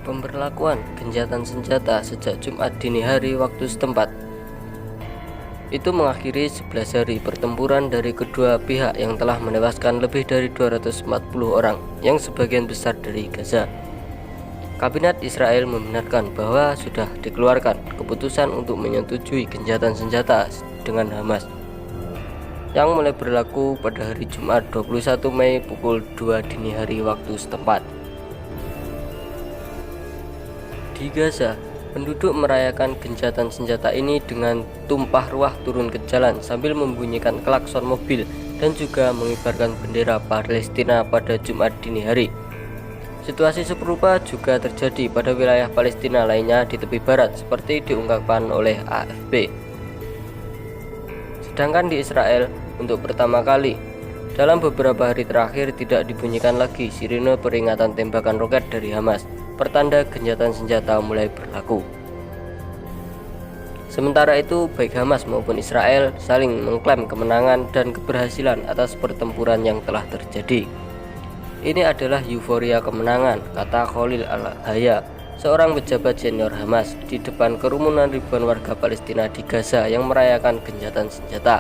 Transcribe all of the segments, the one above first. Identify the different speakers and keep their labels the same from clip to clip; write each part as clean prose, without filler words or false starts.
Speaker 1: Pemberlakuan gencatan senjata sejak Jumat dini hari waktu setempat itu mengakhiri 11 hari pertempuran dari kedua pihak yang telah menewaskan lebih dari 240 orang, yang sebagian besar dari Gaza. Kabinet Israel membenarkan bahwa sudah dikeluarkan keputusan untuk menyetujui gencatan senjata dengan Hamas yang mulai berlaku pada hari Jumat 21 Mei pukul 2 dini hari waktu setempat. Di Gaza, penduduk merayakan gencatan senjata ini dengan tumpah ruah turun ke jalan sambil membunyikan klakson mobil dan juga mengibarkan bendera Palestina pada Jumat dini hari. Situasi serupa juga terjadi pada wilayah Palestina lainnya di tepi barat seperti diungkapkan oleh AFP. Sedangkan di Israel, untuk pertama kali dalam beberapa hari terakhir tidak dibunyikan lagi sirine peringatan tembakan roket dari Hamas, pertanda gencatan senjata mulai berlaku. Sementara itu, baik Hamas maupun Israel saling mengklaim kemenangan dan keberhasilan atas pertempuran yang telah terjadi. Ini adalah euforia kemenangan, kata Khalil Al-Haya, seorang pejabat senior Hamas, di depan kerumunan ribuan warga Palestina di Gaza yang merayakan gencatan senjata.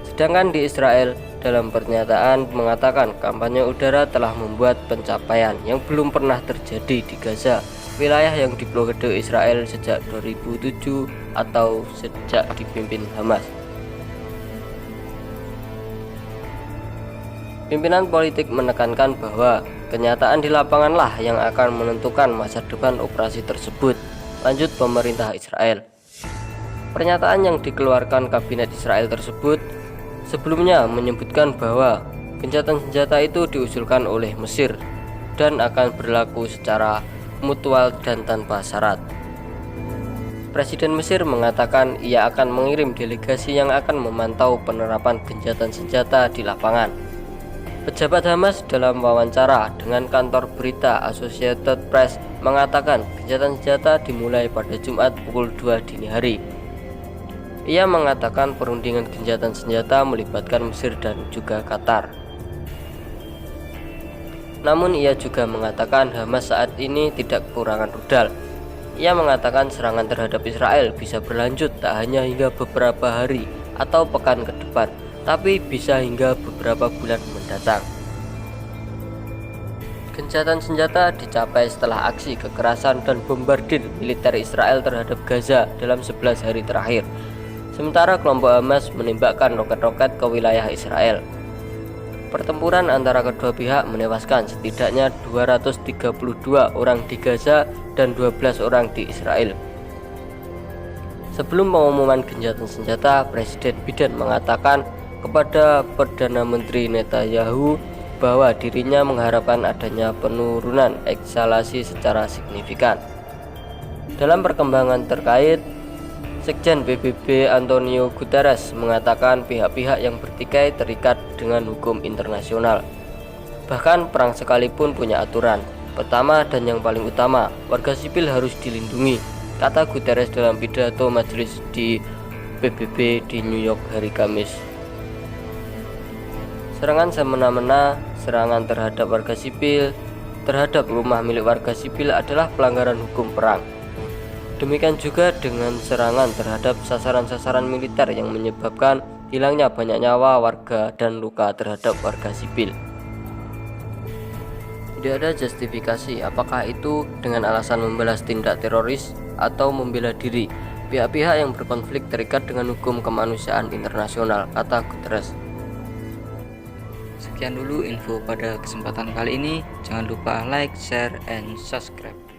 Speaker 1: Sedangkan di Israel, dalam pernyataan mengatakan kampanye udara telah membuat pencapaian yang belum pernah terjadi di Gaza, wilayah yang diblokade Israel sejak 2007 atau sejak dipimpin Hamas. Pimpinan politik menekankan bahwa kenyataan di lapanganlah yang akan menentukan masa depan operasi tersebut, lanjut pemerintah Israel. Pernyataan yang dikeluarkan kabinet Israel tersebut sebelumnya menyebutkan bahwa gencatan senjata itu diusulkan oleh Mesir dan akan berlaku secara mutual dan tanpa syarat. Presiden Mesir mengatakan ia akan mengirim delegasi yang akan memantau penerapan gencatan senjata di lapangan. Pejabat Hamas dalam wawancara dengan kantor berita Associated Press mengatakan gencatan senjata dimulai pada Jumat pukul 2 dini hari. Ia mengatakan perundingan gencatan senjata melibatkan Mesir dan juga Qatar. Namun ia juga mengatakan Hamas saat ini tidak kekurangan rudal. Ia mengatakan serangan terhadap Israel bisa berlanjut tak hanya hingga beberapa hari atau pekan ke depan, tapi bisa hingga beberapa bulan mendatang. Gencatan senjata dicapai setelah aksi kekerasan dan bombardir militer Israel terhadap Gaza dalam 11 hari terakhir. Sementara kelompok Hamas menembakkan roket-roket ke wilayah Israel. Pertempuran antara kedua pihak menewaskan setidaknya 232 orang di Gaza dan 12 orang di Israel. Sebelum pengumuman gencatan senjata, Presiden Biden mengatakan kepada Perdana Menteri Netanyahu bahwa dirinya mengharapkan adanya penurunan eskalasi secara signifikan. Dalam perkembangan terkait, Sekjen PBB Antonio Guterres mengatakan pihak-pihak yang bertikai terikat dengan hukum internasional. Bahkan perang sekalipun punya aturan. Pertama dan yang paling utama, warga sipil harus dilindungi, kata Guterres dalam pidato majelis di PBB di New York hari Kamis. Serangan semena-mena, serangan terhadap warga sipil, terhadap rumah milik warga sipil adalah pelanggaran hukum perang. Demikian juga dengan serangan terhadap sasaran-sasaran militer yang menyebabkan hilangnya banyak nyawa warga dan luka terhadap warga sipil. Tidak ada justifikasi apakah itu dengan alasan membalas tindak teroris atau membela diri. Pihak-pihak yang berkonflik terikat dengan hukum kemanusiaan internasional, kata Guterres.
Speaker 2: Sekian dulu info pada kesempatan kali ini. Jangan lupa like, share, and subscribe.